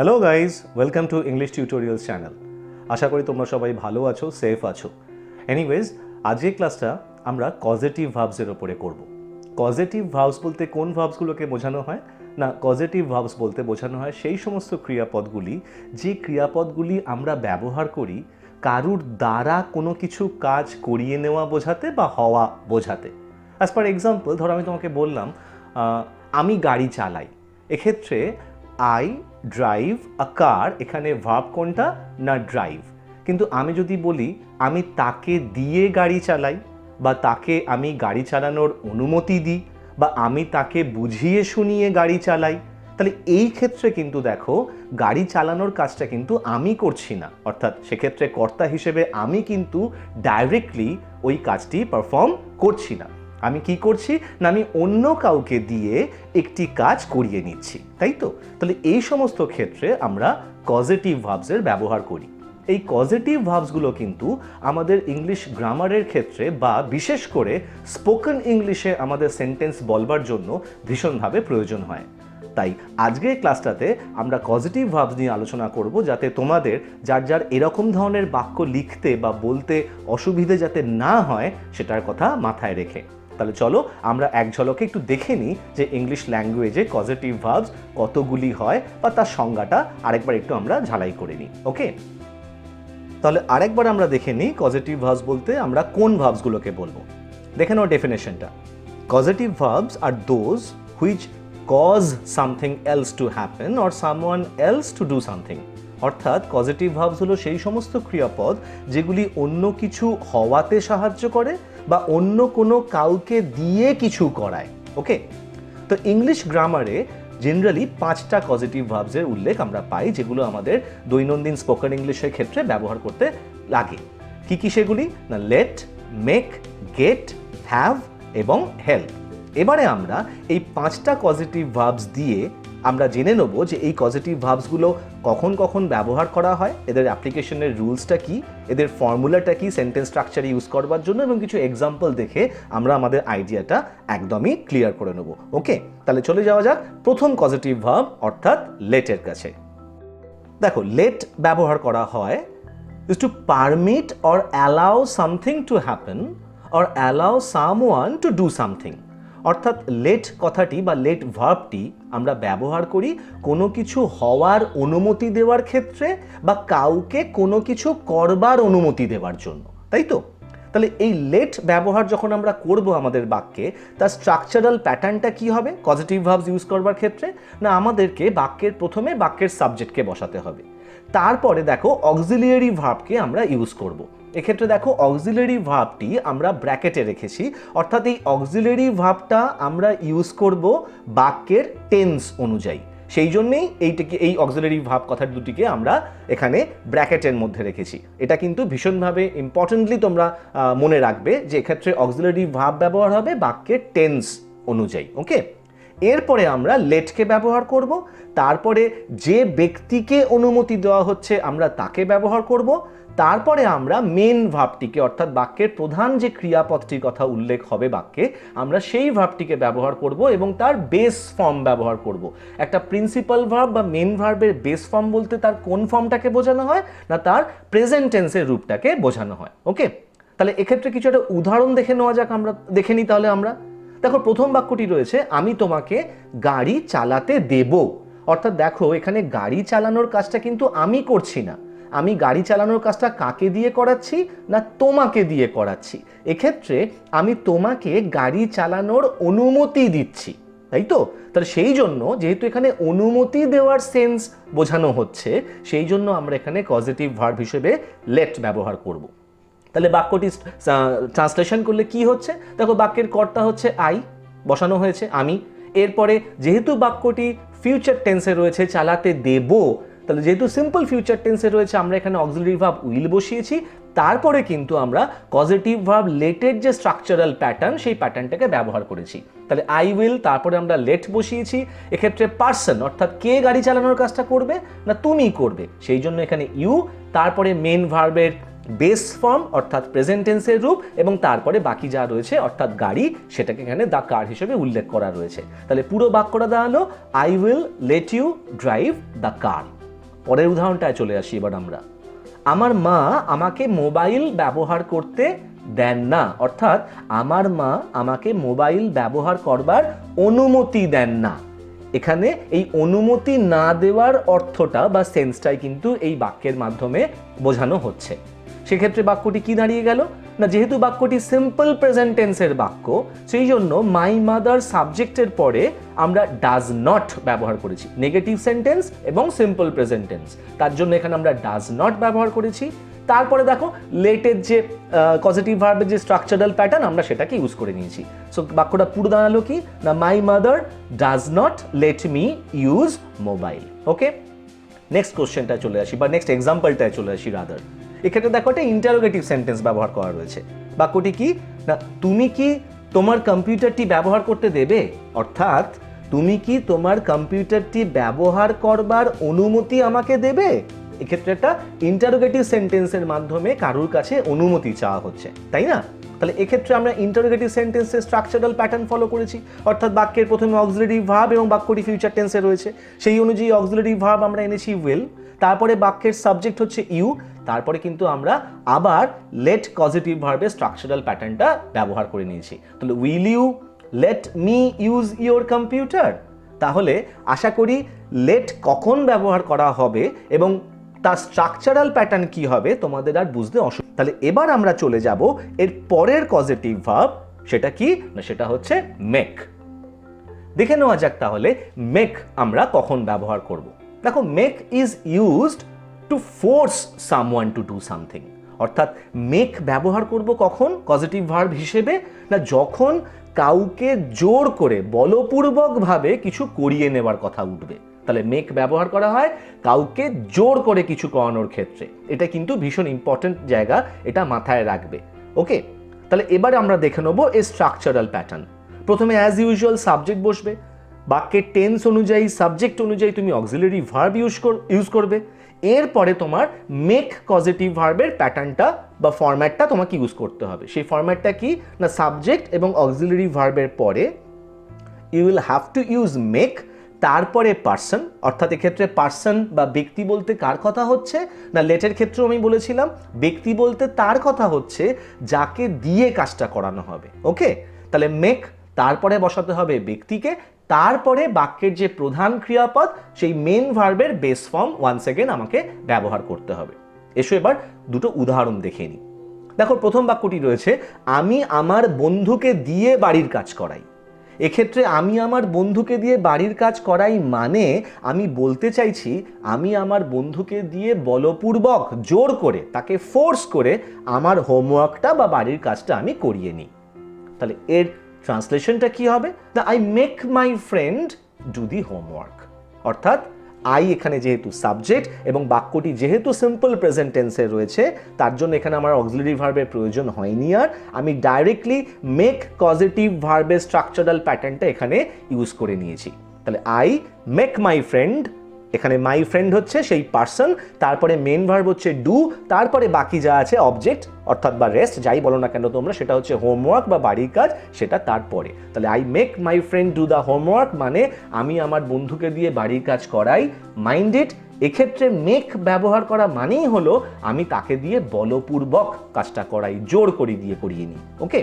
Hello guys, welcome to English tutorials channel. আশা করি তোমরা সবাই ভালো আছো, সেফ আছো। এনিওয়েজ, আজকের ক্লাসটা আমরা কজেটিভ ভার্বসের ওপরে করব। কজেটিভ ভার্বস বলতে কোন ভার্বসগুলোকে বোঝানো হয়? না, কজেটিভ ভার্বস বলতে বোঝানো হয় সেই সমস্ত ক্রিয়াপদগুলি যে ক্রিয়াপদগুলি আমরা ব্যবহার করি কারুর দ্বারা কোনো কিছু কাজ করিয়ে নেওয়া বোঝাতে বা হওয়া বোঝাতে। অ্যাজ পার এক্সাম্পল, ধরো আমি তোমাকে বললাম আমি গাড়ি চালাই। এক্ষেত্রে আই ড্রাইভ আ কার, এখানে ভার্ব কোনটা? না, ড্রাইভ। কিন্তু আমি যদি বলি আমি তাকে দিয়ে গাড়ি চালাই, বা তাকে আমি গাড়ি চালানোর অনুমতি দিই, বা আমি তাকে বুঝিয়ে শুনিয়ে গাড়ি চালাই, তাহলে এই ক্ষেত্রে কিন্তু দেখো গাড়ি চালানোর কাজটা কিন্তু আমি করছি না। অর্থাৎ সেক্ষেত্রে কর্তা হিসেবে আমি কিন্তু ডাইরেক্টলি ওই কাজটি পারফর্ম করছি না। আমি কি করছি না, আমি অন্য কাউকে দিয়ে একটি কাজ করিয়ে নিচ্ছি, তাই তো? তাহলে এই সমস্ত ক্ষেত্রে আমরা কজেটিভ ভার্বসের ব্যবহার করি। এই কজেটিভ ভার্বসগুলো কিন্তু আমাদের ইংলিশ গ্রামারের ক্ষেত্রে বা বিশেষ করে স্পোকেন ইংলিশে আমাদের সেন্টেন্স বলবার জন্য ভীষণভাবে প্রয়োজন হয়। তাই আজকের ক্লাসটাতে আমরা পজিটিভ ভার্বস নিয়ে আলোচনা করব, যাতে তোমাদের যার যার এরকম ধরনের বাক্য লিখতে বা বলতে অসুবিধে যাতে না হয় সেটার কথা মাথায় রেখে। তাহলে চলো আমরা এক ঝলকে একটু দেখে নিই যে ইংলিশ ল্যাঙ্গুয়েজে পজিটিভ ভার্বস কতগুলি হয় বা তার সংজ্ঞাটা আরেকবার একটু আমরা ঝালাই করে নিই। ওকে, তাহলে আরেকবার আমরা দেখে নিই পজিটিভ ভার্বস বলতে আমরা কোন ভার্বসগুলোকে বলবো। দেখে নাও ডেফিনেশনটা। পজিটিভ ভার্বস আর those which cause something else to happen or someone else to do something. অর্থাৎ পজিটিভ ভার্বস হলো সেই সমস্ত ক্রিয়াপদ যেগুলি অন্য কিছু হওয়াতে সাহায্য করে বা অন্য কোনো কাউকে দিয়ে কিছু করায়। ওকে, তো ইংলিশ গ্রামারে জেনারেলি 5টা পজিটিভ ভার্বসের উল্লেখ আমরা পাই, যেগুলো আমাদের দৈনন্দিন স্পোকেন ইংলিশের ক্ষেত্রে ব্যবহার করতে লাগে। কি কি সেগুলি? না, লেট, মেক, গেট, হ্যাভ এবং হেল্প। এবারে আমরা এই 5টা পজিটিভ ভার্বস দিয়ে আমরা জেনে নেব যে এই পজিটিভ ভার্বসগুলো কখন কখন ব্যবহার করা হয়, এদের অ্যাপ্লিকেশনের রুলসটা কি, এদের ফর্মুলাটা কি সেন্টেন্স স্ট্রাকচারে ইউজ করবার জন্য, এবং কিছু এক্সাম্পল দেখে আমরা আমাদের আইডিয়াটা একদমই ক্লিয়ার করে নেব। ওকে, তাহলে চলে যাওয়া যাক প্রথম পজিটিভ ভার্ব অর্থাৎ লেটের কাছে। দেখো, লেট ব্যবহার করা হয় is to permit or allow something to happen or allow someone to do something. অর্থাৎ লেট কথাটি বা লেট ভার্বটি আমরা ব্যবহার করি কোনো কিছু হওয়ার অনুমতি দেওয়ার ক্ষেত্রে বা কাউকে কোনো কিছু করবার অনুমতি দেওয়ার জন্য, তাই তো? তাহলে এই লেট ব্যবহার যখন আমরা করব আমাদের বাক্যে, তার স্ট্রাকচারাল প্যাটার্নটা কি হবে পজিটিভ ভার্বস ইউজ করবার ক্ষেত্রে? না, আমাদেরকে বাক্যের প্রথমে বাক্যের সাবজেক্টকে বসাতে হবে, তারপরে দেখো অক্সিলিয়ারি ভার্বকে আমরা ইউজ করব। এক্ষেত্রে দেখো অক্সিলারি ভার্বটি আমরা ব্র্যাকেটে রেখেছি, অর্থাৎ এই অক্সিলারি ভার্বটা আমরা ইউজ করব বাক্যের টেন্স অনুযায়ী। সেই জন্যেই এই অক্সিলারি ভার্ব কথা দুটিকে আমরা এখানে ব্র্যাকেটের মধ্যে রেখেছি। এটা কিন্তু ভীষণভাবে ইম্পর্টেন্টলি তোমরা মনে রাখবে যে এক্ষেত্রে অক্সিলারি ভার্ব ব্যবহার হবে বাক্যের টেন্স অনুযায়ী। ওকে, এরপরে আমরা লেটকে ব্যবহার করব, তারপরে যে ব্যক্তিকে অনুমতি দেওয়া হচ্ছে আমরা তাকে ব্যবহার করব, তারপরে আমরা মেন ভার্বটিকে অর্থাৎ বাক্যের প্রধান যে ক্রিয়াপদটির কথা উল্লেখ হবে বাক্যে, আমরা সেই ভার্বটিকে ব্যবহার করব এবং তার বেস ফর্ম ব্যবহার করব। একটা প্রিন্সিপাল ভার্ব বা মেন ভার্বের বেস ফর্ম বলতে তার কোন ফর্মটাকে বোঝানো হয়? না, তার প্রেজেন্ট টেন্সের রূপটাকে বোঝানো হয়। ওকে, তাহলে এক্ষেত্রে কিছু একটা উদাহরণ দেখে নেওয়া যাক, আমরা দেখে নিই। তাহলে আমরা দেখো প্রথম বাক্যটি রয়েছে আমি তোমাকে গাড়ি চালাতে দেব। অর্থাৎ দেখো এখানে গাড়ি চালানোর কাজটা কিন্তু আমি করছি না, আমি গাড়ি চালানোর কাজটা কাকে দিয়ে করাচ্ছি? না, তোমাকে দিয়ে করাচ্ছি। এক্ষেত্রে আমি তোমাকে গাড়ি চালানোর অনুমতি দিচ্ছি, তাই তো? তাহলে সেই জন্য যেহেতু এখানে অনুমতি দেওয়ার সেন্স বোঝানো হচ্ছে, সেই জন্য আমরা এখানে পজিটিভ ভার্ব হিসেবে লেট ব্যবহার করব। তাহলে বাক্যটি ট্রান্সলেশন করলে কি হচ্ছে? দেখো বাক্যের কর্তা হচ্ছে আই, বসানো হয়েছে আমি। এরপরে যেহেতু বাক্যটি ফিউচার টেন্সে রয়েছে চালাতে দেব, তাহলে যেহেতু সিম্পল ফিউচার টেন্সে রয়েছে আমরা এখানে অক্সিলারি ভার্ব উইল বসিয়েছি। তারপরে কিন্তু আমরা পজিটিভ ভার্ব লেটের যে স্ট্রাকচারাল প্যাটার্ন সেই প্যাটার্নটাকে ব্যবহার করেছি। তাহলে আই উইল, তারপরে আমরা লেট বসিয়েছি। এক্ষেত্রে পার্সন অর্থাৎ কে গাড়ি চালানোর কাজটা করবে? না, তুমি করবে, সেই জন্য এখানে ইউ, তারপরে মেন ভার্বের বেস ফর্ম অর্থাৎ প্রেজেন্ট টেন্সের রূপ, এবং তারপরে বাকি যা রয়েছে অর্থাৎ গাড়ি, সেটাকে এখানে দ্য কার হিসেবে উল্লেখ করা রয়েছে। তাহলে পুরো বাক্যটা দাঁড়ালো I will let you drive the car. পরের উদাহরণটায় চলে আসি এবার আমরা। আমার মা আমাকে মোবাইল ব্যবহার করতে দেন না, অর্থাৎ আমার মা আমাকে মোবাইল ব্যবহার করবার অনুমতি দেন না। এখানে এই অনুমতি না দেওয়ার অর্থটা বা সেন্সটাই কিন্তু এই বাক্যের মাধ্যমে বোঝানো হচ্ছে। সেক্ষেত্রে বাক্যটি কি দাঁড়িয়ে গেল না, যেহেতু বাক্যটি সিম্পল প্রেজেন্ট টেন্সের বাক্য, সেই জন্য মাই মাদার সাবজেক্টের পরে আমরা ডাজ নট ব্যবহার করেছি। নেগেটিভ সেন্টেন্স এবং সিম্পল প্রেজেন্ট টেন্স, তার জন্য এখানে আমরা ডাজ নট ব্যবহার করেছি। তারপরে দেখো লেটের যে পজিটিভ ভার্বের যে স্ট্রাকচারাল প্যাটার্ন, আমরা সেটাকে ইউজ করে নিয়েছি। সো বাক্যটা পুরো দাঁড়ালো কি না, my mother does not let me use mobile. Okay, next কোশ্চেনটায় চলে আসি বা নেক্সট এক্সাম্পলটায় চলে আসি রাদার। এক্ষেত্রে দেখো একটা ইন্টারোগেটিভ সেন্টেন্স ব্যবহার করা রয়েছে। বাক্যটি কি না, তুমি কি তোমার কম্পিউটারটি ব্যবহার করতে দেবে, অর্থাৎ তুমি কি তোমার কম্পিউটারটি ব্যবহার করবার অনুমতি আমাকে দেবে। এক্ষেত্রে একটা ইন্টারোগেটিভ সেন্টেন্সের মাধ্যমে কারুর কাছে অনুমতি চাওয়া হচ্ছে, তাই না? তাহলে এক্ষেত্রে আমরা ইন্টারোগেটিভ সেন্টেন্সের স্ট্রাকচারাল প্যাটার্ন ফলো করেছি, অর্থাৎ বাক্যের প্রথমে অক্সিলারি ভার্ব এবং বাক্যটি ফিউচার টেন্সে রয়েছে। সেই অনুযায়ী অক্সিলারি ভার্ব আমরা এনেছি উইল, তারপরে বাক্যের সাবজেক্ট হচ্ছে ইউ, তারপরে কিন্তু আমরা আবার লেট পজিটিভ ভার্বের স্ট্রাকচারাল প্যাটার্নটা ব্যবহার করে নিয়েছি। তাহলে will you let me use your computer. তাহলে আশা করি লেট কখন ব্যবহার করা হবে এবং তার স্ট্রাকচারাল প্যাটার্ন কি হবে তোমাদের আর বুঝতে অসুবিধা। তাহলে এবার আমরা চলে যাব এর পরের পজিটিভ ভার্ব, সেটা কি না, সেটা হচ্ছে মেক। দেখে নেওয়া যাক তাহলে মেক আমরা কখন ব্যবহার করব। দেখো, make is used to force someone to do something, অর্থাৎ মেক ব্যবহার করব কখন পজিটিভ ভার্ব হিসেবে না, যখন কাউকে জোর করে বলপূর্বকভাবে কিছু করিয়ে নেবার কথা উঠবে। তাহলে মেক ব্যবহার করা হয় কাউকে জোর করে কিছু করানোর ক্ষেত্রে। এটা কিন্তু ভীষণ ইম্পর্টেন্ট জায়গা, এটা মাথায় রাখবে। ওকে, তাহলে এবারে আমরা দেখে নেবো এই স্ট্রাকচারাল প্যাটার্ন। প্রথমে অ্যাজ ইউজুয়াল সাবজেক্ট বসবে, বাক্যের টেন্স অনুযায়ী সাবজেক্ট অনুযায়ী তুমি অক্সিলারি ভার্ব ইউজ করবে। এরপরে তোমার মেক পজিটিভ ভার্বের প্যাটার্নটা বা ফরম্যাটটা তোমাকে ইউজ করতে হবে। সেই ফরম্যাটটা কি না, সাবজেক্ট এবং অক্সিলারি ভার্বের পরে you will have to use make, তারপরে পার্সন, অর্থাৎ এক্ষেত্রে পার্সন বা ব্যক্তি বলতে কার কথা হচ্ছে না, লেটের ক্ষেত্রেও আমি বলেছিলাম ব্যক্তি বলতে তার কথা হচ্ছে যাকে দিয়ে কাজটা করানো হবে। ওকে, তাহলে মেক, তারপরে বসাতে হবে ব্যক্তিকে, তারপরে বাক্যের যে প্রধান ক্রিয়াপদ সেই মেন ভার্বের বেস ফর্ম ওয়ান্স এগেন আমাকে ব্যবহার করতে হবে। এসো এবার দুটো উদাহরণ দেখে নিই। দেখো, প্রথম বাক্যটি রয়েছে আমি আমার বন্ধুকে দিয়ে বাড়ির কাজ করাই। এক্ষেত্রে আমি আমার বন্ধুকে দিয়ে বাড়ির কাজ করাই মানে আমি বলতে চাইছি আমি আমার বন্ধুকে দিয়ে বলপূর্বক জোর করে তাকে ফোর্স করে আমার হোমওয়ার্কটা বা বাড়ির কাজটা আমি করিয়ে নিই। তাহলে এর ট্রান্সলেশনটা কি হবে না, I make my friend do the homework, অর্থাৎ আই এখানে যেহেতু সাবজেক্ট এবং বাক্যটি যেহেতু সিম্পল প্রেজেন্ট টেন্সে রয়েছে, তার জন্য এখানে আমার অক্সিলারি ভার্বের প্রয়োজন হয়নি, আর আমি ডাইরেক্টলি মেক পজিটিভ ভার্বের স্ট্রাকচারাল প্যাটার্নটা এখানে ইউজ করে নিয়েছি। তাহলে আই মেক মাই ফ্রেন্ড, এখানে মাই ফ্রেন্ড হচ্ছে সেই পার্সন, তারপরে মেন ভার্ব হচ্ছে ডু, তারপরে বাকি যা আছে অবজেক্ট অর্থাৎ বা রেস্ট যাই বলো না কেন তোমরা, সেটা হচ্ছে হোমওয়ার্ক বা বাড়ির কাজ, সেটা তারপরে। তাহলে I make my friend do the homework মানে আমি আমার বন্ধুকে দিয়ে বাড়ির কাজ করাই। মাইন্ড ইট, এক্ষেত্রে মেক ব্যবহার করা মানেই হলো আমি তাকে দিয়ে বলপূর্বক কাজটা করাই, জোর করে দিয়ে করিয়ে নিই। ওকে,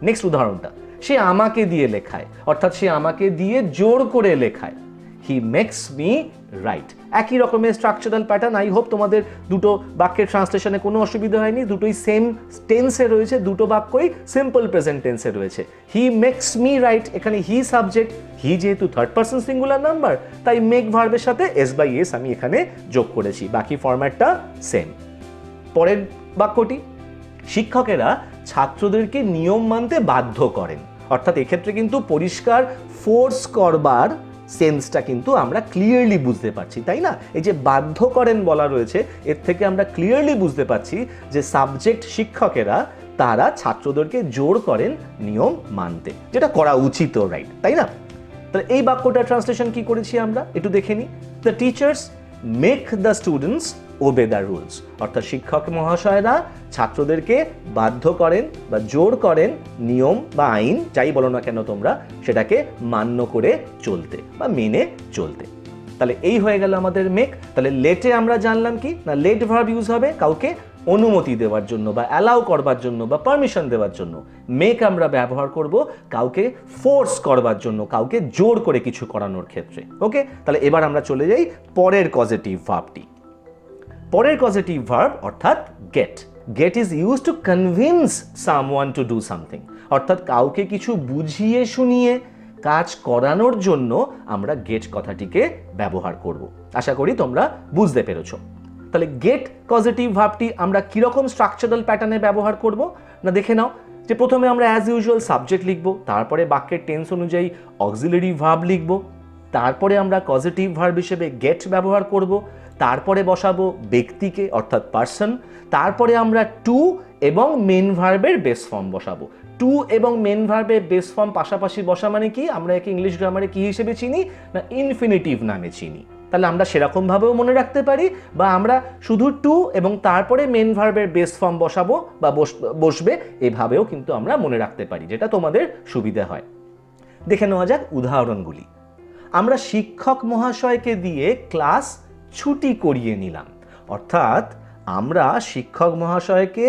নেক্সট উদাহরণটা, সে আমাকে দিয়ে লেখায়, অর্থাৎ সে আমাকে দিয়ে জোর করে লেখায়। He makes me write. একই রকমের স্ট্রাকচারাল প্যাটার্ন। আই হোপ তোমাদের দুটো বাক্যের ট্রান্সলেশনে কোনো অসুবিধা হয়নি, দুটোই সেম টেন্সে রয়েছে, দুটো বাক্যই সিম্পল প্রেজেন্ট টেন্সে রয়েছে। হি মেক্স মি রাইট, এখানে হি সাবজেক্ট, হি যেহেতু থার্ড পারসন সিঙ্গুলার নাম্বার তাই মেক ভার্বের সাথে এস বাই এস আমি এখানে যোগ করেছি, বাকি ফরম্যাটটা সেম। পরের বাক্যটি, শিক্ষকেরা ছাত্রদেরকে নিয়ম মানতে বাধ্য করেন, অর্থাৎ এক্ষেত্রে কিন্তু পরিষ্কার ফোর্স করবার সেন্সটা কিন্তু আমরা ক্লিয়ারলি বুঝতে পারছি, তাই না? এই যে বাধ্য করেন বলা রয়েছে, এর থেকে আমরা ক্লিয়ারলি বুঝতে পারছি যে সাবজেক্ট শিক্ষকেরা তারা ছাত্রদেরকে জোর করেন নিয়ম মানতে, যেটা করা উচিত, রাইট, তাই না? তাহলে এই বাক্যটার ট্রান্সলেশন কি করেছি আমরা একটু দেখে নিই। The teachers make the students ওবে the rules, অর্থাৎ শিক্ষক মহাশয়রা ছাত্রদেরকে বাধ্য করেন বা জোর করেন নিয়ম বা আইন যাই বলো না কেন তোমরা সেটাকে মান্য করে চলতে বা মেনে চলতে। তাহলে এই হয়ে গেল আমাদের মেক। তাহলে লেটে আমরা জানলাম কি না, লেট ভার্ব ইউজ হবে কাউকে অনুমতি দেওয়ার জন্য বা অ্যালাউ করবার জন্য বা পারমিশন দেওয়ার জন্য। মেক আমরা ব্যবহার করব কাউকে ফোর্স করবার জন্য, কাউকে জোর করে কিছু করানোর ক্ষেত্রে। ওকে, তাহলে এবার আমরা চলে যাই পরের কজেটিভ ভার্বটি। পরের কজেটিভ ভার্ব অর্থাৎ get. Get is use to convince someone to do something, অর্থাৎ কাউকে কিছু বুঝিয়ে শুনিয়ে কাজ করানোর জন্য আমরা গেট কথাটিকে ব্যবহার করব। আশা করি তোমরা বুঝতে পেরেছো। তাহলে গেট পজিটিভ ভার্বটি আমরা কিরকম স্ট্রাকচারাল প্যাটার্নে ব্যবহার করব না দেখে নাও। যে প্রথমে আমরা অ্যাজ ইউজুয়াল সাবজেক্ট লিখব, তারপরে বাক্যের টেন্স অনুযায়ী অক্সিলারি ভার্ব লিখব, তারপরে আমরা পজিটিভ ভার্ব হিসেবে গেট ব্যবহার করব, তারপরে বসাবো ব্যক্তিকে অর্থাৎ পার্সন, তারপরে আমরা টু এবং মেন ভার্বের বেস ফর্ম বসাবো। টু এবং মেন ভার্বের বেস ফর্ম পাশাপাশি বসা মানে কি, আমরা একে ইংলিশ গ্রামারে কি হিসেবে চিনি না ইনফিনিটিভ নামে চিনি। তাহলে আমরা সেরকমভাবেও মনে রাখতে পারি, বা আমরা শুধু টু এবং তারপরে মেন ভার্বের বেস ফর্ম বসাবো বা বসবে, এভাবেও কিন্তু আমরা মনে রাখতে পারি, যেটা তোমাদের সুবিধা হয়। দেখে নেওয়া যাক উদাহরণগুলি। আমরা শিক্ষক মহাশয়কে দিয়ে ক্লাস ছুটি করিয়ে নিলাম, অর্থাৎ আমরা শিক্ষক মহাশয়কে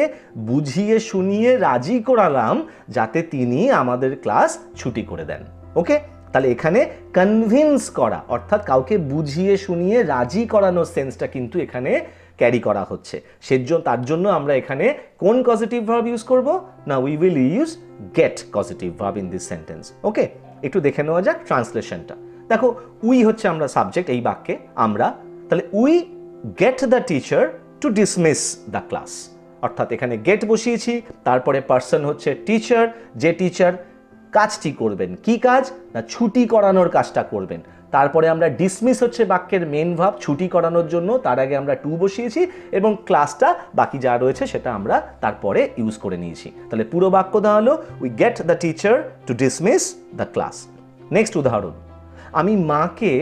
বুঝিয়ে শুনিয়ে রাজি করালাম যাতে তিনি আমাদের ক্লাস ছুটি করে দেন। ওকে, তাহলে এখানে কনভিন্স করা অর্থাৎ কাউকে বুঝিয়ে শুনিয়ে রাজি করানোর সেন্সটা কিন্তু এখানে ক্যারি করা হচ্ছে। তার জন্য আমরা এখানে কোন পজিটিভ ভার্ব ইউজ করব না, we will use get positive verb in this sentence. Okay, একটু দেখে নেওয়া যাক ট্রান্সলেশনটা। দেখো, উই হচ্ছে আমরা সাবজেক্ট এই বাক্যে, আমরা, তাহলে we get the teacher to dismiss the class, অর্থাৎ এখানে গেট বসিয়েছি, তারপরে পার্সন হচ্ছে টিচার, যে টিচার কাজটি করবেন, কি কাজ না ছুটি করানোর কাজটা করবেন। তারপরে আমরা ডিসমিস হচ্ছে বাক্যের মেন ভার্ব ছুটি করানোর জন্য, তার আগে আমরা টু বসিয়েছি এবং ক্লাসটা বাকি যা রয়েছে সেটা আমরা তারপরে ইউজ করে নিয়েছি। তাহলে পুরো বাক্য দাঁড়ালো we get the teacher to dismiss the class. Next উদাহরণ, আমি মাকে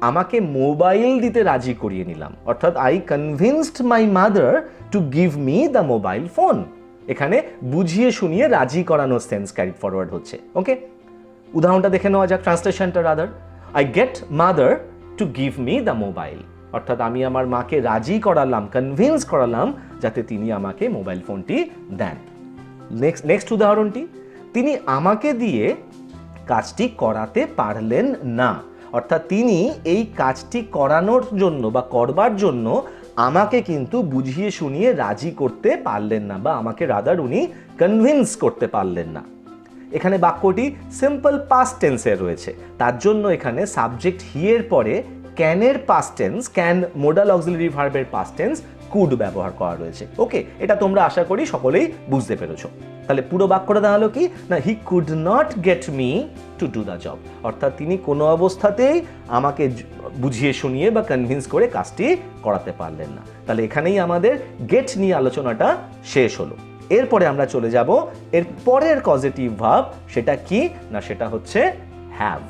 আমাকে মোবাইল দিতে রাজি করিয়ে নিলাম, অর্থাৎ I convinced my mother to give me the mobile phone. এখানে বুঝিয়ে শুনিয়ে রাজি করানোর সেন্স ক্যারি ফরওয়ার্ড হচ্ছে। ওকে, উদাহরণটা দেখে নেওয়া যাক ট্রান্সলেশনটা rather. I get mother to give me the mobile, অর্থাৎ আমি আমার মাকে রাজি করালাম, কনভিন্স করালাম যাতে তিনি আমাকে মোবাইল ফোনটি দেন। নেক্সট উদাহরণটি, তিনি আমাকে দিয়ে কাজটি করাতে পারলেন না, অর্থাৎ তিনি এই কাজটি করানোর জন্য বা করবার জন্য আমাকে কিন্তু বুঝিয়ে শুনিয়ে রাজি করতে পারলেন না, বা আমাকে রাদার উনি কনভিন্স করতে পারলেন না। এখানে বাক্যটি সিম্পল পাস্ট টেন্সে রয়েছে, তার জন্য এখানে সাবজেক্ট হি এর পরে ক্যানের past tense, can modal auxiliary ভার্বের পাস্ট টেন্স কুড ব্যবহার করা রয়েছে। ওকে, এটা তোমরা আশা করি সকলেই বুঝতে পেরেছো। তাহলে পুরো বাক্যটা দাঁড়ালো কি না, he could not get me to do the job, অর্থাৎ তিনি কোনো অবস্থাতেই আমাকে বুঝিয়ে শুনিয়ে বা কনভিন্স করে কাজটি করাতে পারলেন না। তাহলে এখানেই আমাদের গেট নিয়ে আলোচনাটা শেষ হলো। এরপরে আমরা চলে যাব এর পরের পজিটিভ ভার্ব, সেটা কি না সেটা হচ্ছে হ্যাভ।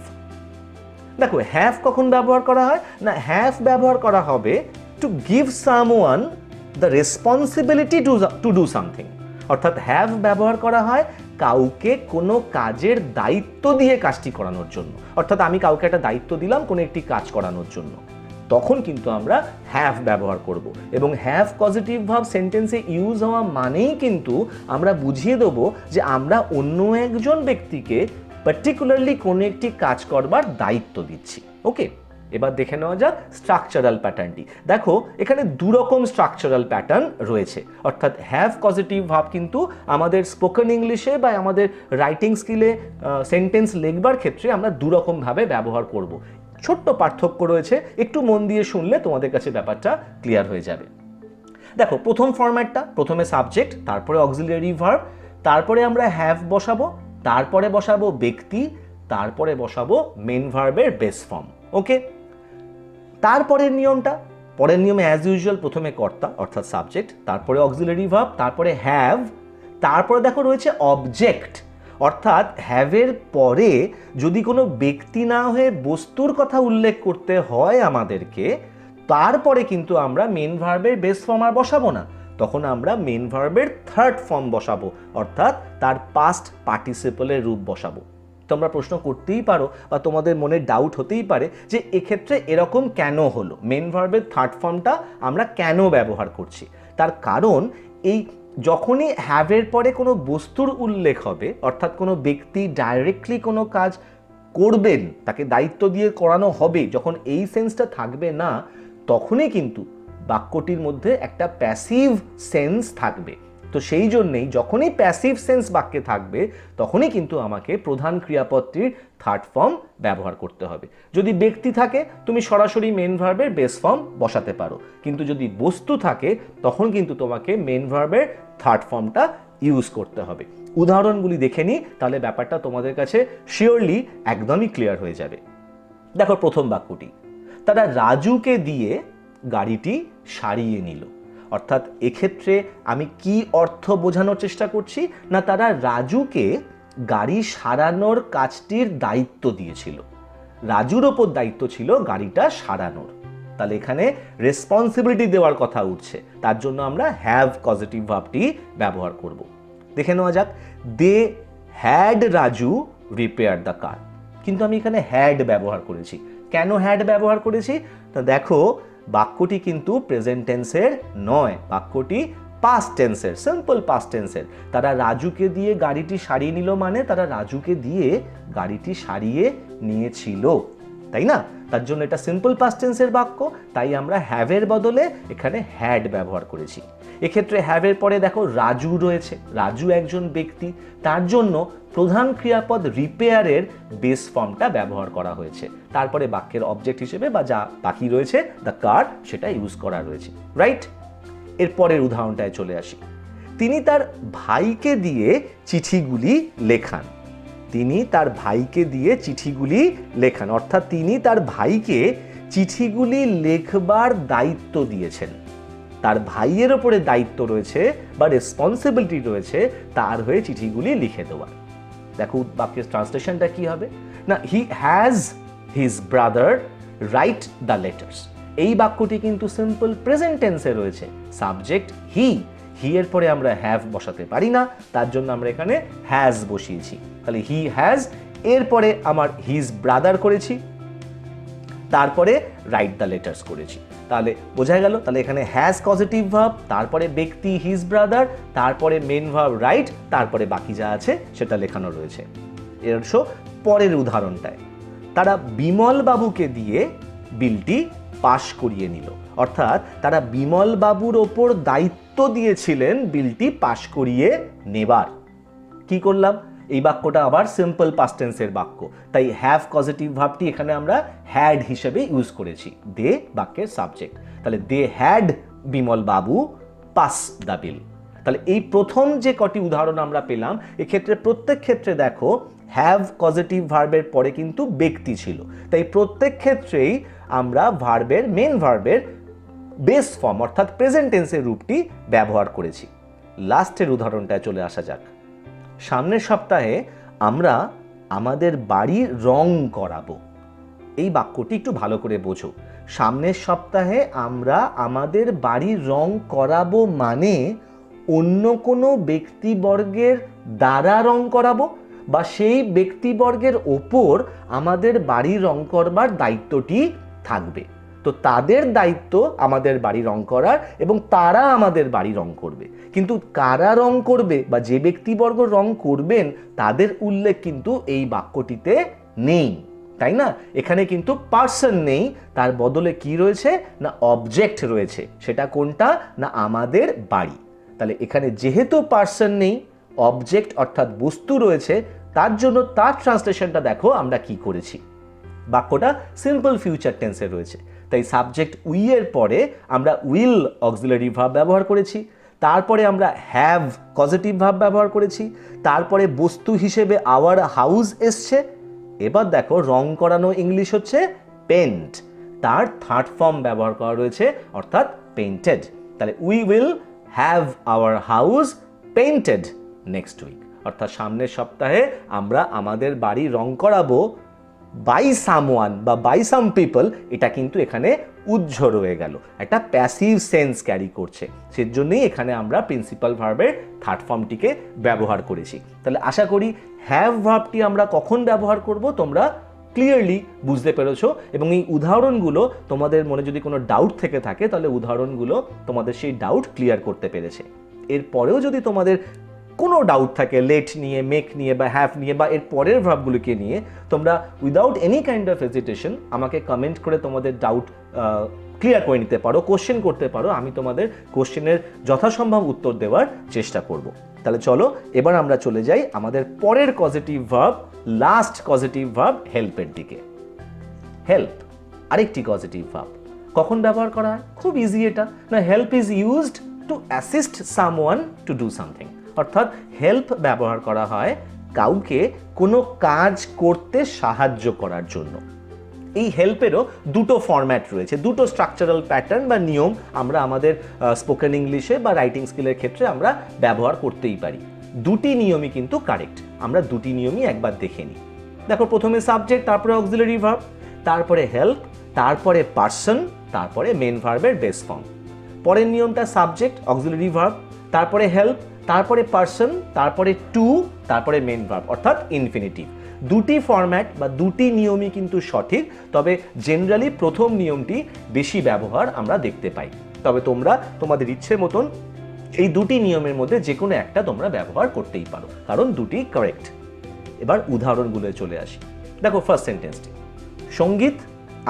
দেখো, হ্যাভ কখন ব্যবহার করা হয় না, হ্যাভ ব্যবহার করা হবে to give someone the responsibility to do something, অর্থাৎ হ্যাভ ব্যবহার করা হয় কাউকে কোনো কাজের দায়িত্ব দিয়ে কাজটি করানোর জন্য। অর্থাৎ আমি কাউকে একটা দায়িত্ব দিলাম কোনো একটি কাজ করানোর জন্য, তখন কিন্তু আমরা হ্যাভ ব্যবহার করব। এবং হ্যাভ পজিটিভ ভার্ব সেন্টেন্সে ইউজ হওয়া মানেই কিন্তু আমরা বুঝিয়ে দেবো যে আমরা অন্য একজন ব্যক্তিকে পার্টিকুলারলি কোনো একটি কাজ করবার দায়িত্ব দিচ্ছি। ওকে, এবার দেখে নেওয়া যাক স্ট্রাকচারাল প্যাটার্নটি। দেখো, এখানে দুরকম স্ট্রাকচারাল প্যাটার্ন রয়েছে, অর্থাৎ হ্যাভ পজিটিভ ভার্ব কিন্তু আমাদের স্পোকেন ইংলিশে বা আমাদের রাইটিং স্কিলে সেন্টেন্স লিখবার ক্ষেত্রে আমরা দুরকমভাবে ব্যবহার করব। ছোট্ট পার্থক্য রয়েছে, একটু মন দিয়ে শুনলে তোমাদের কাছে ব্যাপারটা ক্লিয়ার হয়ে যাবে। দেখো, প্রথম ফরম্যাটটা, প্রথমে সাবজেক্ট, তারপরে অক্সিলারি ভার্ব, তারপরে আমরা হ্যাভ বসাবো, তারপরে বসাবো ব্যক্তি, তারপরে বসাবো মেন ভার্বের বেস ফর্ম। ওকে, তারপরের নিয়মটা, পরের নিয়মে অ্যাজ ইউজুয়াল প্রথমে কর্তা অর্থাৎ সাবজেক্ট, তারপরে অক্সিলারি ভার্ব, তারপরে হ্যাভ, তারপরে দেখো রয়েছে অবজেক্ট, অর্থাৎ হ্যাভের পরে যদি কোনো ব্যক্তি না হয়ে বস্তুর কথা উল্লেখ করতে হয় আমাদেরকে, তারপরে কিন্তু আমরা মেন ভার্বের বেস ফর্ম আর বসাবো না, তখন আমরা মেন ভার্বের থার্ড ফর্ম বসাবো, অর্থাৎ তার পাস্ট পার্টিসিপলের রূপ বসাবো। তোমরা প্রশ্ন করতেই পারো বা তোমাদের মনে ডাউট হতেই পারে যে এক্ষেত্রে এরকম কেন হলো, মেন ভার্বের থার্ড ফর্মটা আমরা কেন ব্যবহার করছি। তার কারণ এই যখনই হ্যাভের পরে কোনো বস্তুর উল্লেখ হবে, অর্থাৎ কোনো ব্যক্তি ডাইরেক্টলি কোনো কাজ করবেন, তাকে দায়িত্ব দিয়ে করানো হবে, যখন এই সেন্সটা থাকবে না, তখনই কিন্তু বাক্যটির মধ্যে একটা প্যাসিভ সেন্স থাকবে। তো সেই জন্যেই যখনই প্যাসিভ সেন্স বাক্যে থাকবে তখনই কিন্তু আমাকে প্রধান ক্রিয়াপদটির থার্ড ফর্ম ব্যবহার করতে হবে। যদি ব্যক্তি থাকে তুমি সরাসরি মেন ভার্বের বেস ফর্ম বসাতে পারো, কিন্তু যদি বস্তু থাকে তখন কিন্তু তোমাকে মেন ভার্বের থার্ড ফর্মটা ইউজ করতে হবে। উদাহরণগুলি দেখে নিই, তাহলে ব্যাপারটা তোমাদের কাছে শিওরলি একদমই ক্লিয়ার হয়ে যাবে। দেখো প্রথম বাক্যটি, তারা রাজুকে দিয়ে গাড়িটি সারিয়ে নিল। অর্থাৎ এক্ষেত্রে আমি কি অর্থ বোঝানোর চেষ্টা করছি, না তারা রাজুকে গাড়ি সারানোর কাজটির দায়িত্ব দিয়েছিল, রাজুর ওপর দায়িত্ব ছিল গাড়িটা সারানোর। তাহলে এখানে রেসপন্সিবিলিটি দেওয়ার কথা উঠছে, তার জন্য আমরা হ্যাভ পজিটিভ ভার্বটি ব্যবহার করব। দেখে নেওয়া যাক, they had Raju repair the car. কিন্তু আমি এখানে হ্যাড ব্যবহার করেছি। কেন হ্যাড ব্যবহার করেছি? তা দেখো বাক্যটি কিন্তু প্রেজেন্ট টেন্সের নয়, বাক্যটি পাস্ট টেন্সের, সিম্পল পাস্ট টেন্সের। তারা রাজুকে দিয়ে গাড়িটি সারিয়ে নিল মানে তারা রাজুকে দিয়ে গাড়িটি সারিয়ে নিয়েছিল, তাই না? তার জন্য এটা সিম্পল পাস্ট টেন্সের বাক্য, তাই আমরা হ্যাভের বদলে এখানে হ্যাড ব্যবহার করেছি। এক্ষেত্রে হ্যাভের পরে দেখো রাজু রয়েছে, রাজু একজন ব্যক্তি, তার জন্য প্রধান ক্রিয়াপদ রিপেয়ারের বেস ফর্মটা ব্যবহার করা হয়েছে। তারপরে বাক্যের অবজেক্ট হিসেবে বা যা বাকি রয়েছে দ্য কার, সেটা ইউজ করা রয়েছে, রাইট? এর পরের উদাহরণটায় চলে আসি। তিনি তার ভাইকে দিয়ে চিঠিগুলি লেখান। তিনি তার ভাইকে দিয়ে চিঠিগুলি লেখান, অর্থাৎ তিনি তার ভাইকে চিঠিগুলি লেখবার দায়িত্ব দিয়েছেন। তার ভাইয়ের ওপরে দায়িত্ব রয়েছে বা রেসপন্সিবিলিটি রয়েছে তার হয়ে চিঠিগুলি লিখে দেওয়ার। দেখো বাক্যের ট্রান্সলেশনটা কি হবে, না he has his brother write the letters. এই বাক্যটি কিন্তু সিম্পল প্রেজেন্ট টেন্সে রয়েছে, সাবজেক্ট হি, হি এর পরে আমরা হ্যাভ বসাতে পারি না, তার জন্য আমরা এখানে হ্যাজ বসিয়েছি। তাহলে হি হ্যাজ, এরপরে আমার হিজ ব্রাদার করেছি, তারপরে রাইট দ্য লেটার্স করেছি। তাহলে বোঝা গেল, তাহলে এখানে হ্যাজ পজিটিভ ভার্ব, তারপরে ব্যক্তি হিজ ব্রাদার, তারপরে মেন ভার্ব রাইট, তারপরে বাকি যা আছে সেটা লেখানো রয়েছে। এরশো পরের উদাহরণটায়, তারা বিমল বাবুকে দিয়ে বিলটি পাশ করিয়ে নিল। অর্থাৎ তারা বিমল বাবুর ওপর দায়িত্ব দিয়েছিলেন বিলটি পাশ করিয়ে নেবার। কি করলাম, এই বাক্যটা আবার সিম্পল পাস্ট টেন্সের বাক্য, তাই হ্যাভ পজিটিভ ভার্বটি এখানে আমরা হ্যাড হিসেবে ইউজ করেছি, দে বাক্যের সাবজেক্ট। তাহলে they had Bimal Babu pass the বিল। তাহলে এই প্রথম যে কটি উদাহরণ আমরা পেলাম, এক্ষেত্রে প্রত্যেক ক্ষেত্রে দেখো হ্যাভ পজিটিভ ভার্বের পরে কিন্তু ব্যক্তি ছিল, তাই প্রত্যেক ক্ষেত্রেই আমরা ভার্বের মেন ভার্বের বেস ফর্ম অর্থাৎ প্রেজেন্ট টেন্সের রূপটি ব্যবহার করেছি। লাস্টের উদাহরণটায় চলে আসা যাক। সামনের সপ্তাহে আমরা আমাদের বাড়ি রং করাবো। এই বাক্যটি একটু ভালো করে বোঝো। সামনের সপ্তাহে আমরা আমাদের বাড়ি রং করাবো মানে অন্য কোনো ব্যক্তিবর্গের দ্বারা রং করাবো বা সেই ব্যক্তিবর্গের ওপর আমাদের বাড়ি রং করবার দায়িত্বটি থাকবে। তো তাদের দায়িত্ব আমাদের বাড়ি রং করার এবং তারা আমাদের বাড়ি রং করবে, কিন্তু কারা রং করবে বা যে ব্যক্তিবর্গ রং করবেন তাদের উল্লেখ কিন্তু এই বাক্যটিতে নেই, তাই না? এখানে কিন্তু পার্সন নেই, তার বদলে কি রয়েছে, না অবজেক্ট রয়েছে। সেটা কোনটা, না আমাদের বাড়ি। তাহলে এখানে যেহেতু পার্সন নেই, অবজেক্ট অর্থাৎ বস্তু রয়েছে, তার জন্য তার ট্রান্সলেশনটা দেখো আমরা কি করেছি। বাক্যটা সিম্পল ফিউচার টেন্সে রয়েছে, তাই সাবজেক্ট উই এর পরে আমরা উইল অক্সিলারি ভার্ব ব্যবহার করেছি, তারপরে আমরা হ্যাভ পজিটিভ ভার্ব ব্যবহার করেছি, তারপরে বস্তু হিসেবে আওয়ার হাউস এসছে। এবার দেখো রং করানো ইংলিশ হচ্ছে পেন্ট, তার থার্ড ফর্ম ব্যবহার করা রয়েছে অর্থাৎ পেইন্টেড। তাহলে we will have our house painted next week, অর্থাৎ সামনের সপ্তাহে আমরা আমাদের বাড়ি রং করাবো বাই সামওয়ান বা বাই সাম পিপল, এটা কিন্তু এখানে উজ্জ রয়ে গেল, একটা প্যাসিভ সেন্স ক্যারি করছে। সেজন্যই এখানে আমরা প্রিন্সিপাল ভার্বের থার্ড ফর্মটিকে ব্যবহার করেছি। তাহলে আশা করি হ্যাভ ভার্বটি আমরা কখন ব্যবহার করব তোমরা ক্লিয়ারলি বুঝতে পেরেছো, এবং এই উদাহরণগুলো তোমাদের মনে যদি কোনো ডাউট থেকে থাকে তাহলে উদাহরণগুলো তোমাদের সেই ডাউট ক্লিয়ার করতে পেরেছে। এরপরেও যদি তোমাদের কোনো ডাউট থাকে লেট নিয়ে, মেক নিয়ে বা হ্যাভ নিয়ে বা এর পরের ভার্বগুলোকে নিয়ে, তোমরা without any kind of hesitation আমাকে কমেন্ট করে তোমাদের ডাউট ক্লিয়ার করে নিতে পারো, কোশ্চেন করতে পারো। আমি তোমাদের কোশ্চেনের যথাসম্ভব উত্তর দেওয়ার চেষ্টা করব। তাহলে চলো এবার আমরা চলে যাই আমাদের পরের positive verb, last positive verb হেল্পের দিকে। হেল্প আরেকটি পজিটিভ ভার্ব। কখন ব্যবহার করা হয়? খুব ইজি এটা না, help is used to assist someone to do something. অর্থাৎ হেল্প ব্যবহার করা হয় কাউকে কোনো কাজ করতে সাহায্য করার জন্য। এই হেল্পেরও দুটো ফরম্যাট রয়েছে, দুটো স্ট্রাকচারাল প্যাটার্ন বা নিয়ম আমরা আমাদের স্পোকেন ইংলিশে বা রাইটিং স্কিলের ক্ষেত্রে আমরা ব্যবহার করতেই পারি। দুটি নিয়মই কিন্তু কারেক্ট। আমরা দুটি নিয়মই একবার দেখে নিই। দেখো, প্রথমে সাবজেক্ট, তারপরে অক্সিলারি ভার্ব, তারপরে হেল্প, তারপরে পার্সন, তারপরে মেন ভার্বের বেস ফর্ম। পরের নিয়মটা সাবজেক্ট, অক্সিলারি ভার্ব, তারপরে হেল্প, তারপরে পার্সন, তারপরে টু, তারপরে মেন ভার্ব অর্থাৎ ইনফিনিটিভ। দুটি ফরম্যাট বা দুটি নিয়মই কিন্তু সঠিক, তবে জেনারেলি প্রথম নিয়মটি বেশি ব্যবহার আমরা দেখতে পাই। তবে তোমরা তোমাদের ইচ্ছে মতন এই দুটি নিয়মের মধ্যে যে কোনো একটা তোমরা ব্যবহার করতেই পারো, কারণ দুটি কারেক্ট। এবার উদাহরণগুলো চলে আসি। দেখো, ফার্স্ট সেন্টেন্সটি, সঙ্গীত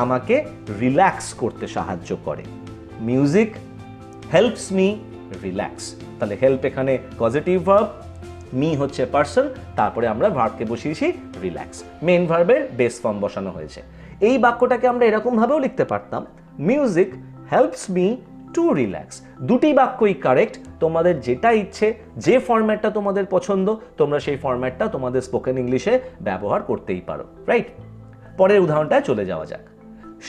আমাকে রিল্যাক্স করতে সাহায্য করে। Music helps me relax. তাহলে হেল্প এখানে পজিটিভ ভার্ব, মি হচ্ছে পার্সন, তারপরে আমরা ভার্বকে বসিয়েছি রিল্যাক্স, মেন ভার্বের বেস ফর্ম বসানো হয়েছে। এই বাক্যটাকে আমরা এরকম ভাবেও লিখতে পারতাম, music helps me to relax. দুটি বাক্যই কারেক্ট। তোমাদের যেটা ইচ্ছে, যে ফরম্যাটটা তোমাদের পছন্দ, তোমরা সেই ফরম্যাটটা তোমাদের স্পোকেন ইংলিশে ব্যবহার করতেই পারো, রাইট? পরের উদাহরণটায় চলে যাওয়া যাক।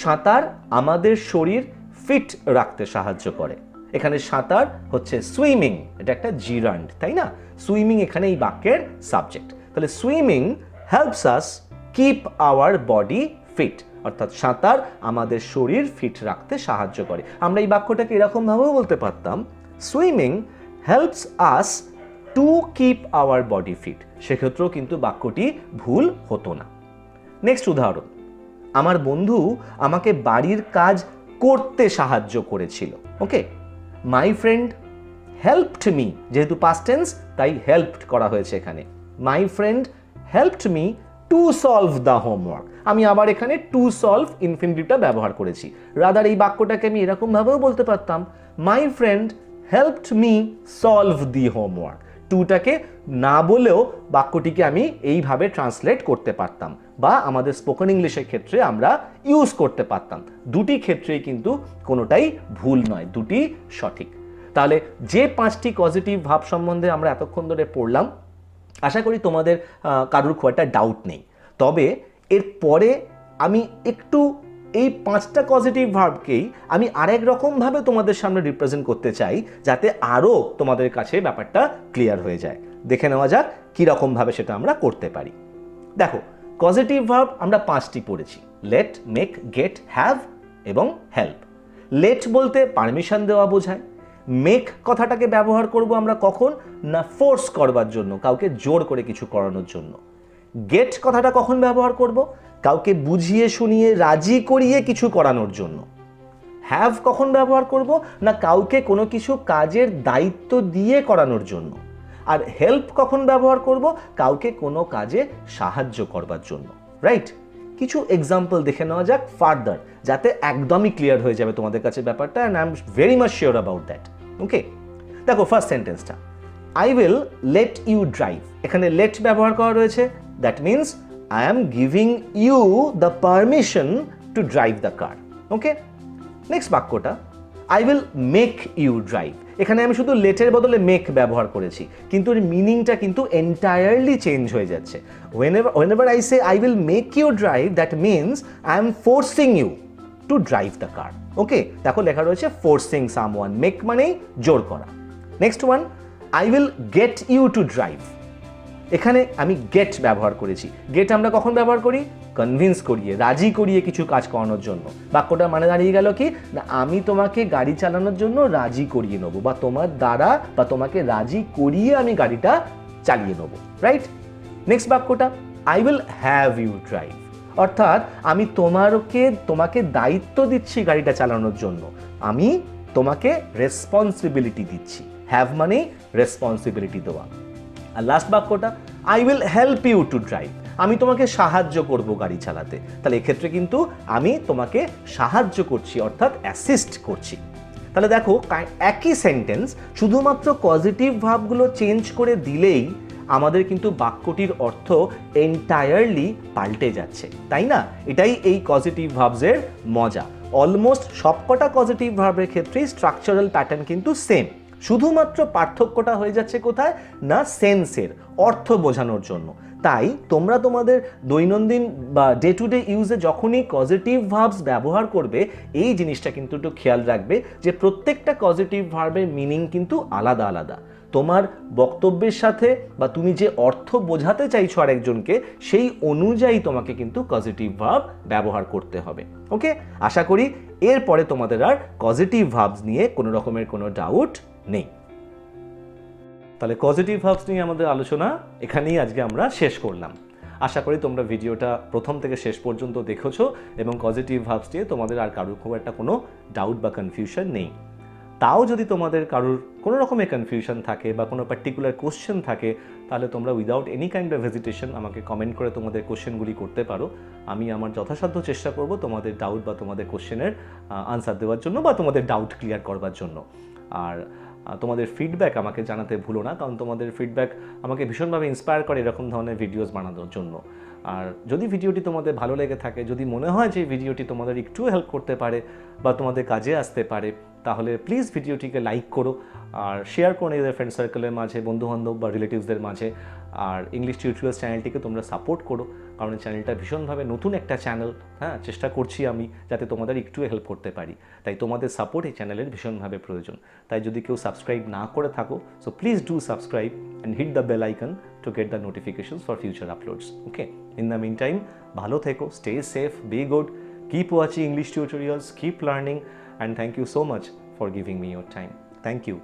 সাঁতার আমাদের শরীর ফিট রাখতে সাহায্য করে। এখানে সাঁতার হচ্ছে সুইমিং, এটা একটা জিরান্ড, তাই না? সুইমিং এখানে এই বাক্যের সাবজেক্ট। তাহলে swimming helps us keep our body fit, অর্থাৎ সাঁতার আমাদের শরীর ফিট রাখতে সাহায্য করে। আমরা এই বাক্যটাকে এরকম ভাবেও বলতে পারতাম, swimming helps us to keep our body fit. সেক্ষেত্রেও কিন্তু বাক্যটি ভুল হতো না। নেক্সট উদাহরণ, আমার বন্ধু আমাকে বাড়ির কাজ করতে সাহায্য করেছিল। ওকে, মাই ফ্রেন্ড হেল্পড মি, যেহেতু পাস্ট টেন্স তাই হেল্পড করা হয়েছে এখানে। মাই friend helped me to solve the homework. আমি আবার এখানে টু সলভ ইনফিনিটিভটা ব্যবহার করেছি। রাদার এই বাক্যটাকে আমি এরকম ভাবেও বলতে পারতাম, my friend helped me solve the homework. টুটাকে না বলেও বাক্যটিকে আমি এইভাবে ট্রান্সলেট করতে পারতাম, বা আমাদের স্পোকেন ইংলিশের ক্ষেত্রে আমরা ইউজ করতে পারতাম। দুটি ক্ষেত্রেই কিন্তু কোনোটাই ভুল নয়, দুটি সঠিক। তাহলে যে পাঁচটি পজিটিভ ভাব সম্বন্ধে আমরা এতক্ষণ ধরে পড়লাম, আশা করি তোমাদের কারোর খুব একটা ডাউট নেই। তবে এরপরে আমি একটু এই পাঁচটা পজিটিভ ভার্বকেই আমি আরেক রকমভাবে তোমাদের সামনে রিপ্রেজেন্ট করতে চাই, যাতে আরও তোমাদের কাছে ব্যাপারটা ক্লিয়ার হয়ে যায়। দেখে নেওয়া যাক কীরকমভাবে সেটা আমরা করতে পারি। দেখো, পজিটিভ ভার্ব আমরা পাঁচটি পড়েছি, লেট, মেক, গেট, হ্যাভ এবং হেল্প। লেট বলতে পারমিশন দেওয়া বোঝায়। মেক কথাটাকে ব্যবহার করব আমরা কখন না, ফোর্স করবার জন্য, কাউকে জোর করে কিছু করানোর জন্য। গেট কথাটা কখন ব্যবহার করব, কাউকে বুঝিয়ে শুনিয়ে রাজি করিয়ে কিছু করানোর জন্য। হ্যাভ কখন ব্যবহার করব না, কাউকে কোনো কিছু কাজের দায়িত্ব দিয়ে করানোর জন্য। আর হেল্প কখন ব্যবহার করব, কাউকে কোনো কাজে সাহায্য করবার জন্য, রাইট? কিছু এক্সাম্পল দেখে নেওয়া যাক ফার্দার, যাতে একদমই ক্লিয়ার হয়ে যাবে তোমাদের কাছে ব্যাপারটা, and I am very much sure about that. Okay, দেখো ফার্স্ট সেন্টেন্সটা, I will let you drive. এখানে লেট ব্যবহার করা রয়েছে, that means I am giving you the permission to drive the car. Okay, next বাক্যটা, I will make you drive. এখানে আমি শুধু লেটের বদলে মেক ব্যবহার করেছি, কিন্তু এর মিনিংটা কিন্তু এন্টায়ারলি চেঞ্জ হয়ে যাচ্ছে। whenever I say I will make you drive, that means I am forcing you to drive the car. ওকে, দেখো লেখা রয়েছে ফোর্সিং সামওয়ান, মেক মানেই জোর করা। Next one, I will get you to drive. এখানে আমি গেট ব্যবহার করেছি। গেট আমরা কখন ব্যবহার করি? কনভিন্স করিয়ে, রাজি করিয়ে কিছু কাজ করানোর জন্য। বাক্যটা মানে দাঁড়িয়ে গেল কি না, আমি তোমাকে গাড়ি চালানোর জন্য রাজি করিয়ে নেবো, বা তোমার দ্বারা বা তোমাকে রাজি করিয়ে আমি গাড়িটা চালিয়ে নেবো, রাইট? নেক্সট বাক্যটা I will have you drive, অর্থাৎ আমি তোমাকে দায়িত্ব দিচ্ছি গাড়িটা চালানোর জন্য, আমি তোমাকে রেসপন্সিবিলিটি দিচ্ছি। হ্যাভ মানে রেসপন্সিবিলিটি দেওয়া। আর লাস্ট বাক্যটা I will help you to drive, আমি তোমাকে সাহায্য করব গাড়ি চালাতে। তাহলে এক্ষেত্রে কিন্তু আমি তোমাকে সাহায্য করছি, অর্থাৎ অ্যাসিস্ট করছি। তাহলে দেখো একই সেন্টেন্স, শুধুমাত্র পজিটিভ ভার্বগুলো চেঞ্জ করে দিলেই আমাদের কিন্তু বাক্যটির অর্থ এন্টায়ারলি পাল্টে যাচ্ছে, তাই না? এটাই এই পজিটিভ ভার্বসের মজা। অলমোস্ট সবকটা পজিটিভ ভার্বের ক্ষেত্রেই স্ট্রাকচারাল প্যাটার্ন কিন্তু সেম, শুধুমাত্র পার্থক্যটা হয়ে যাচ্ছে কোথায় না, সেন্সের, অর্থ বোঝানোর জন্য। তাই তোমরা তোমাদের দৈনন্দিন বা ডে টু ডে ইউজে যখনই পজিটিভ ভার্বস ব্যবহার করবে, এই জিনিসটা কিন্তু একটু খেয়াল রাখবে যে প্রত্যেকটা পজিটিভ ভার্বের মিনিং কিন্তু আলাদা আলাদা। তোমার বক্তব্যের সাথে বা তুমি যে অর্থ বোঝাতে চাইছো আরেকজনকে, সেই অনুযায়ী তোমাকে কিন্তু পজিটিভ ভার্ব ব্যবহার করতে হবে। ওকে, আশা করি এরপরে তোমাদের আর পজিটিভ ভার্বস নিয়ে কোনো রকমের কোনো ডাউট নেই। তাহলে পজিটিভ ভার্বস নিয়ে আমাদের আলোচনা এখানেই আজকে আমরা শেষ করলাম। আশা করি তোমরা ভিডিওটা প্রথম থেকে শেষ পর্যন্ত দেখেছো এবং পজিটিভ ভার্বস নিয়ে তোমাদের আর কারোর খুব একটা কোনো ডাউট বা কনফিউশন নেই। তাও যদি তোমাদের কারোর কোনো রকমের কনফিউশন থাকে বা কোনো পার্টিকুলার কোশ্চেন থাকে, তাহলে তোমরা without any kind of hesitation আমাকে কমেন্ট করে তোমাদের কোশ্চেনগুলি করতে পারো। আমি আমার যথাসাধ্য চেষ্টা করব তোমাদের ডাউট বা তোমাদের কোশ্চেনের আনসার দেওয়ার জন্য বা তোমাদের ডাউট ক্লিয়ার করবার জন্য। আর তোমাদের ফিডব্যাক আমাকে জানাতে ভুলো না, কারণ তোমাদের ফিডব্যাক আমাকে ভীষণভাবে ইন্সপায়ার করে এরকম ধরনের ভিডিওস বানানোর জন্য। আর যদি ভিডিওটি তোমাদের ভালো লেগে থাকে, যদি মনে হয় যে ভিডিওটি তোমাদের একটু হেল্প করতে পারে বা তোমাদের কাজে আসতে পারে, তাহলে প্লিজ ভিডিওটিকে লাইক করো আর শেয়ার করো নিজেদের ফ্রেন্ড সার্কেলের মাঝে, বন্ধুবান্ধব বা রিলেটিভসদের মাঝে। আর ইংলিশ টিউটোরিয়ালস চ্যানেলটিকে তোমরা সাপোর্ট করো, কারণ এই চ্যানেলটা ভীষণভাবে নতুন একটা চ্যানেল। হ্যাঁ, চেষ্টা করছি আমি যাতে তোমাদের একটু হেল্প করতে পারি, তাই তোমাদের সাপোর্ট এই চ্যানেলের ভীষণভাবে প্রয়োজন। তাই যদি কেউ সাবস্ক্রাইব না করে থাকো, so please do subscribe and hit the bell icon to get the notifications for future uploads. Okay, in the mean time ভালো থেকো, stay safe, be good, keep watching English tutorials, keep learning, and thank you so much for giving me your time. Thank you.